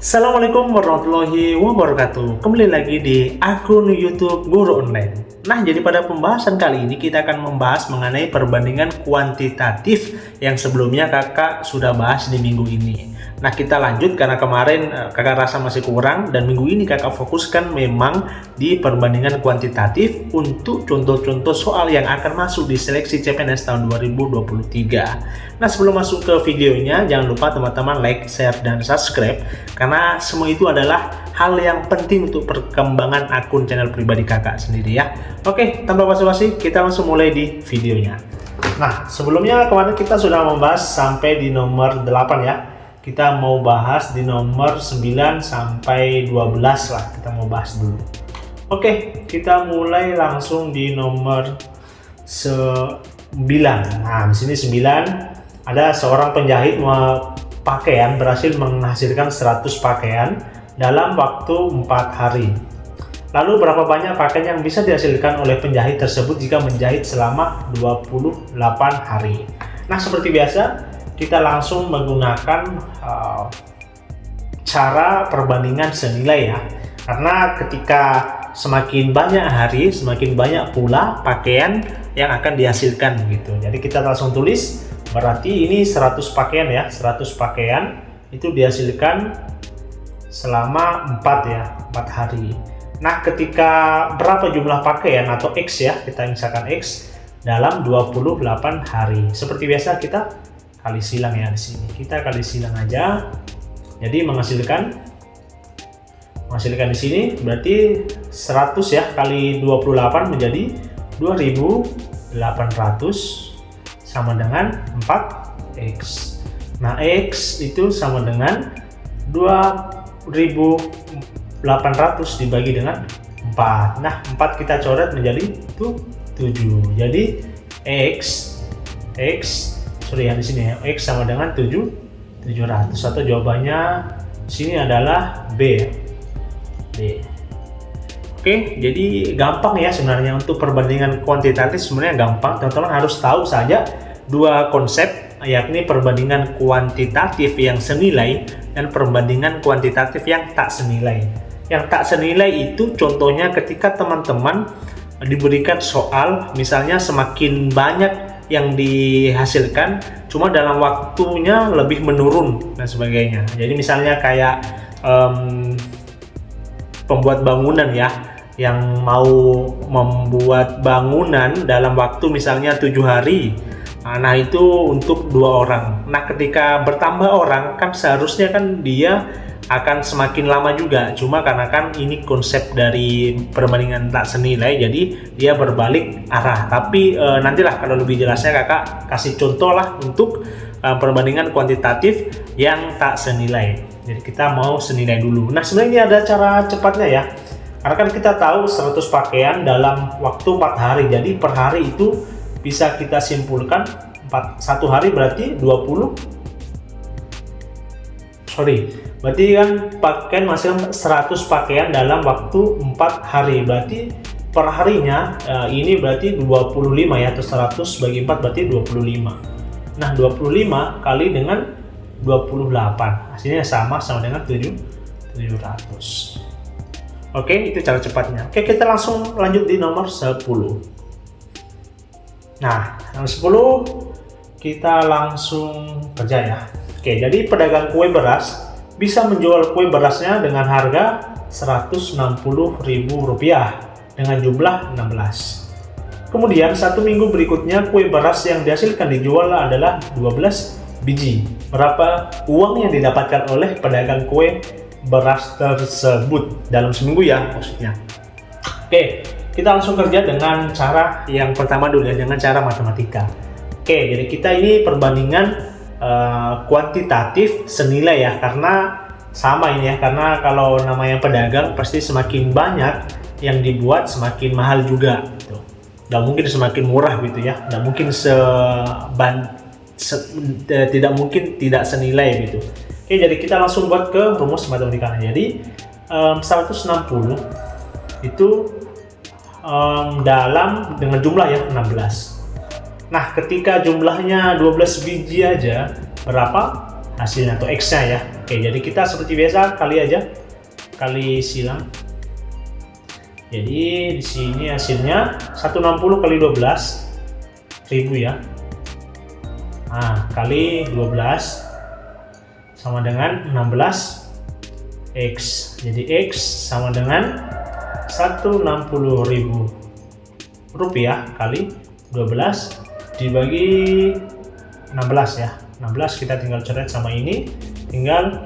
Assalamualaikum warahmatullahi wabarakatuh. Kembali lagi di akun YouTube Guru Online. Nah, jadi pada pembahasan kali ini kita akan membahas mengenai perbandingan kuantitatif yang sebelumnya kakak sudah bahas di minggu ini. Nah, kita lanjut karena kemarin kakak rasa masih kurang dan minggu ini kakak fokuskan memang di perbandingan kuantitatif untuk contoh-contoh soal yang akan masuk di seleksi CPNS tahun 2023. Nah, sebelum masuk ke videonya, jangan lupa teman-teman like, share, dan subscribe karena semua itu adalah hal yang penting untuk perkembangan akun channel pribadi kakak sendiri ya. Oke, tanpa basa-basi kita langsung mulai di videonya. Nah, sebelumnya kemarin kita sudah membahas sampai di nomor 8 ya. Kita mau bahas di nomor 9 sampai 12 lah, kita mau bahas dulu. Oke, kita mulai langsung di nomor 9. Nah, di sini 9 ada seorang penjahit pakaian berhasil menghasilkan 100 pakaian dalam waktu 4 hari. Lalu berapa banyak pakaian yang bisa dihasilkan oleh penjahit tersebut jika menjahit selama 28 hari? Nah, seperti biasa kita langsung menggunakan cara perbandingan senilai ya. Karena ketika semakin banyak hari, semakin banyak pula pakaian yang akan dihasilkan gitu. Jadi kita langsung tulis, berarti ini 100 pakaian ya, 100 pakaian itu dihasilkan selama 4 hari. Nah, ketika berapa jumlah pakaian atau X ya, kita misalkan X dalam 28 hari. Seperti biasa kita kali silang ya di sini. Kita kali silang aja. Jadi menghasilkan di sini berarti 100 ya kali 28 menjadi 2800 sama dengan 4x. Nah, x itu sama dengan 2800 dibagi dengan 4. Nah, 4 kita coret menjadi 7. Jadi ya di sini ya, X sama dengan 700 atau jawabannya sini adalah B. Oke, jadi gampang ya sebenarnya untuk perbandingan kuantitatif, sebenarnya gampang. Teman-teman harus tahu saja dua konsep, yakni perbandingan kuantitatif yang senilai dan perbandingan kuantitatif yang tak senilai. Yang tak senilai itu contohnya ketika teman-teman diberikan soal, misalnya semakin banyak yang dihasilkan cuma dalam waktunya lebih menurun dan sebagainya. Jadi misalnya kayak pembuat bangunan ya, yang mau membuat bangunan dalam waktu misalnya 7 hari. Nah, itu untuk 2 orang. Nah, ketika bertambah orang kan seharusnya kan dia akan semakin lama juga, cuma karena kan ini konsep dari perbandingan tak senilai, jadi dia berbalik arah. Tapi nantilah kalau lebih jelasnya kakak kasih contoh lah untuk perbandingan kuantitatif yang tak senilai. Jadi kita mau senilai dulu. Nah, sebenarnya ini ada cara cepatnya ya, karena kan kita tahu 100 pakaian dalam waktu 4 hari, jadi per hari itu bisa kita simpulkan 1 hari berarti berarti kan pakaian menghasilkan 100 pakaian dalam waktu 4 hari, berarti per harinya ini berarti 25 ya, atau 100 bagi 4 berarti 25. Nah, 25 kali dengan 28 hasilnya sama dengan 700. Oke, itu cara cepatnya. Oke, kita langsung lanjut di nomor 10. Nah, nomor 10 kita langsung kerja ya. Oke, jadi pedagang kue beras bisa menjual kue berasnya dengan harga Rp160.000 dengan jumlah 16. Kemudian 1 minggu berikutnya kue beras yang dihasilkan dijual adalah 12 biji. Berapa uang yang didapatkan oleh pedagang kue beras tersebut dalam seminggu ya maksudnya. Oke, kita langsung kerja dengan cara yang pertama dulu ya, dengan cara matematika. Oke, jadi kita ini perbandingan kuantitatif senilai ya, karena sama ini ya, karena kalau namanya pedagang pasti semakin banyak yang dibuat semakin mahal juga gitu. Nggak mungkin semakin murah gitu ya, nggak mungkin tidak mungkin tidak senilai gitu. Oke, jadi kita langsung buat ke rumus matematikanya. Jadi 160 itu dengan jumlah ya 16. Nah, ketika jumlahnya 12 biji aja, berapa hasilnya atau X-nya ya? Oke, jadi kita seperti biasa kali aja, kali silang. Jadi di sini hasilnya 160 kali 12.000 ya. Nah, kali 12 sama dengan 16x. Jadi x sama dengan 160.000 rupiah kali 12 dibagi 16 ya. 16 kita tinggal coret sama ini, tinggal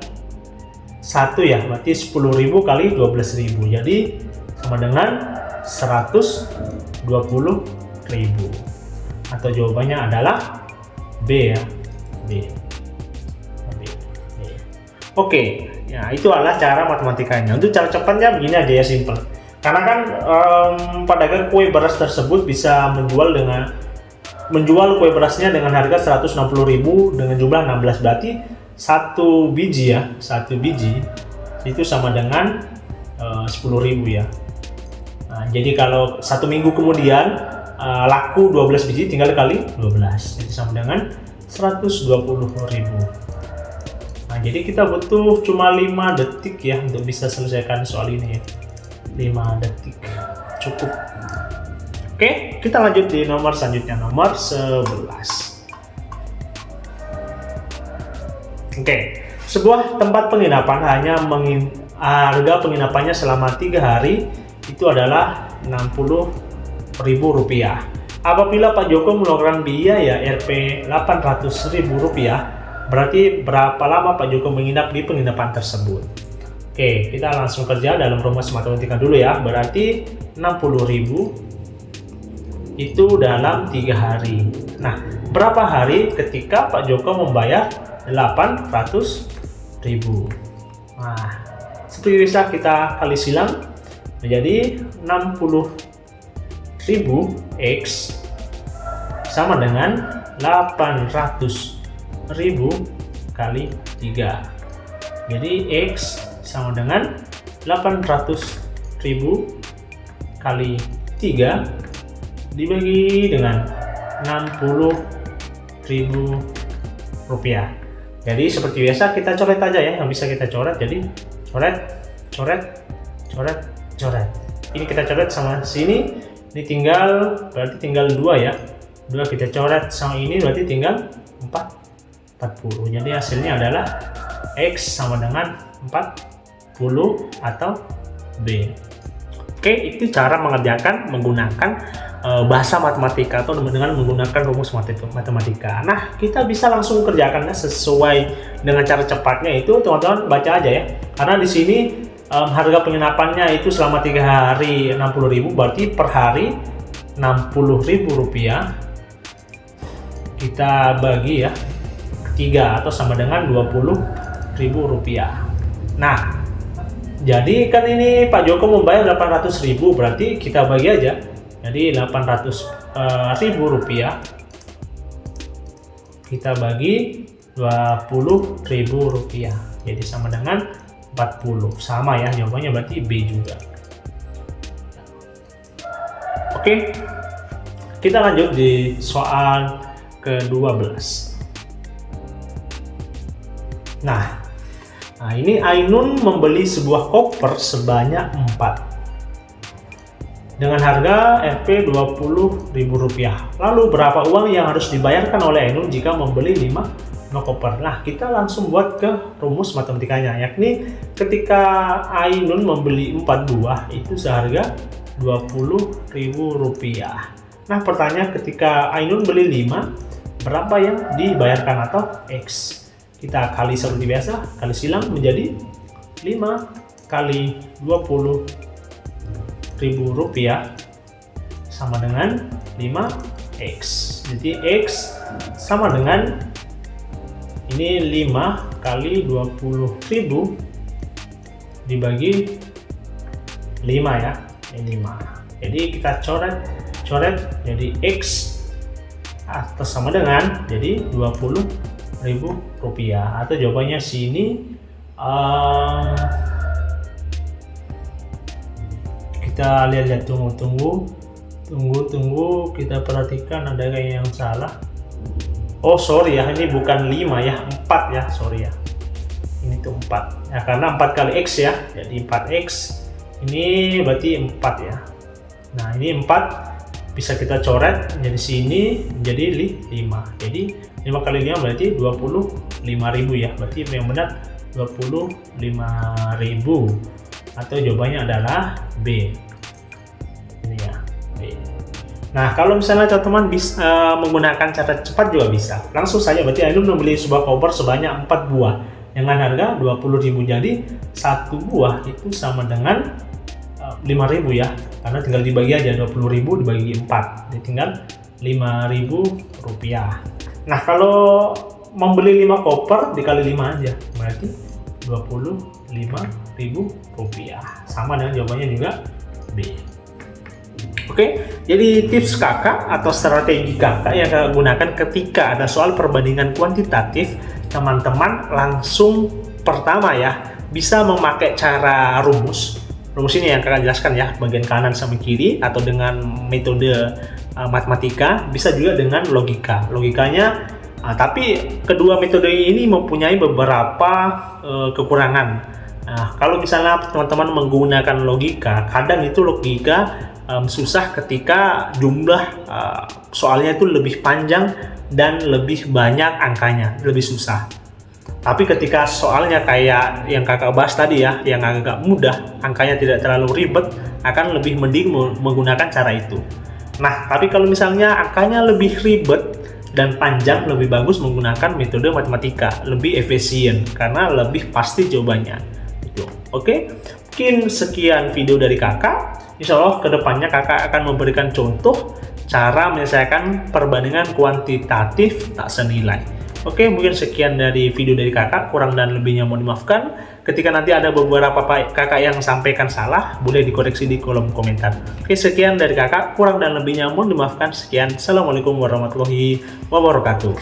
1 ya, berarti 10.000 kali 12.000. Jadi sama dengan 120.000. Atau jawabannya adalah B ya. B. Oke, ya itu adalah cara matematikanya. Untuk cara cepatnya begini aja ya, simple. Karena kan pedagang kue beras tersebut bisa menjual kue berasnya dengan harga 160.000 dengan jumlah 16, berarti satu biji ya, satu biji itu sama dengan 10.000 ya. Nah, jadi kalau 1 minggu kemudian laku 12 biji, tinggal kali 12, jadi sama dengan 120.000. Nah, jadi kita butuh cuma 5 detik ya untuk bisa selesaikan soal ini ya. 5 detik cukup. Oke, kita lanjut di nomor selanjutnya, nomor 11. Oke, sebuah tempat penginapan harga penginapannya selama 3 hari itu adalah Rp60.000. Apabila Pak Joko mengeluarkan biaya Rp 800.000, berarti berapa lama Pak Joko menginap di penginapan tersebut? Oke, kita langsung kerja dalam rumus matematika dulu ya. Berarti 60.000 itu dalam 3 hari. Nah, berapa hari ketika Pak Joko membayar 800.000? Nah, seperti bisa kita kali silang menjadi 60.000 X sama dengan 800.000 kali 3. Jadi X sama dengan 800.000 kali 3 dibagi dengan 60.000 rupiah. Jadi seperti biasa kita coret aja ya, yang bisa kita coret. Jadi coret. Ini kita coret sama sini. Ini berarti tinggal 2 ya. 2 kita coret sama ini berarti tinggal 40. Jadi hasilnya adalah X sama dengan 40 atau B. Oke, itu cara mengerjakan menggunakan bahasa matematika atau dengan menggunakan rumus matematika. Nah, kita bisa langsung kerjakannya sesuai dengan cara cepatnya itu teman-teman baca aja ya. Karena di sini harga penginapannya itu selama 3 hari 60.000, berarti per hari 60.000 rupiah kita bagi ya 3 atau sama dengan 20.000 rupiah. Nah, jadi kan ini Pak Joko membayar 800.000, berarti kita bagi aja. Jadi 800.000 rupiah kita bagi 20.000 rupiah, jadi sama dengan 40. Sama ya jawabannya, berarti B juga. Oke, kita lanjut di soal ke-12. Nah, ini Ainun membeli sebuah koper sebanyak 4 dengan harga Rp 20.000. Lalu berapa uang yang harus dibayarkan oleh Ainun jika membeli 5 koper? Nah, kita langsung buat ke rumus matematikanya, yakni ketika Ainun membeli 4 buah itu seharga Rp20.000. Nah, pertanyaan ketika Ainun beli 5, berapa yang dibayarkan atau X? Kita kali seperti biasa, kali silang menjadi 5 kali 20.000 rupiah sama dengan 5X. Jadi X sama dengan ini 5 kali 20.000 dibagi 5 ya, ini 5. Jadi kita coret jadi X atas sama dengan jadi 20.000 rupiah, atau jawabannya sini kita lihat tunggu kita perhatikan ada kayak yang salah. Oh sorry ya, ini bukan 5 ya, 4 ya, sorry ya, ini itu 4 ya, karena 4 kali X ya, jadi 4X ini berarti 4 ya. Nah ini 4 bisa kita coret jadi sini menjadi 5, jadi 5 kali 5 berarti 25.000 ya, berarti yang benar 25.000 atau jawabannya adalah B ini ya, B. Nah kalau misalnya teman-teman bisa menggunakan cara cepat juga bisa, langsung saja berarti Ainun membeli sebuah koper sebanyak 4 buah dengan harga 20.000, jadi satu buah itu sama dengan 5.000 ya, karena tinggal dibagi aja 20.000 dibagi 4, jadi tinggal 5.000 rupiah. Nah kalau membeli 5 koper dikali 5 aja berarti 25.000 rupiah, sama dengan jawabannya juga B. Oke, jadi tips kakak atau strategi kakak yang kakak gunakan ketika ada soal perbandingan kuantitatif, teman-teman langsung pertama ya bisa memakai cara rumus ini yang kakak jelaskan ya, bagian kanan sama kiri, atau dengan metode matematika, bisa juga dengan logikanya. Tapi kedua metode ini mempunyai beberapa kekurangan. Nah, kalau misalnya teman-teman menggunakan logika, kadang itu logika susah ketika jumlah soalnya itu lebih panjang dan lebih banyak angkanya, lebih susah. Tapi ketika soalnya kayak yang kakak bahas tadi ya, yang agak mudah, angkanya tidak terlalu ribet, akan lebih mending menggunakan cara itu. Nah, tapi kalau misalnya angkanya lebih ribet dan panjang, lebih bagus menggunakan metode matematika, lebih efisien karena lebih pasti jawabannya. Itu. Oke, mungkin sekian video dari kakak. Insya Allah kedepannya kakak akan memberikan contoh cara menyelesaikan perbandingan kuantitatif tak senilai. Oke, mungkin sekian dari video dari kakak, kurang dan lebihnya mohon dimaafkan. Ketika nanti ada beberapa kakak yang sampaikan salah, boleh dikoreksi di kolom komentar. Oke, sekian dari kakak, kurang dan lebihnya mohon dimaafkan. Sekian, Assalamualaikum warahmatullahi wabarakatuh.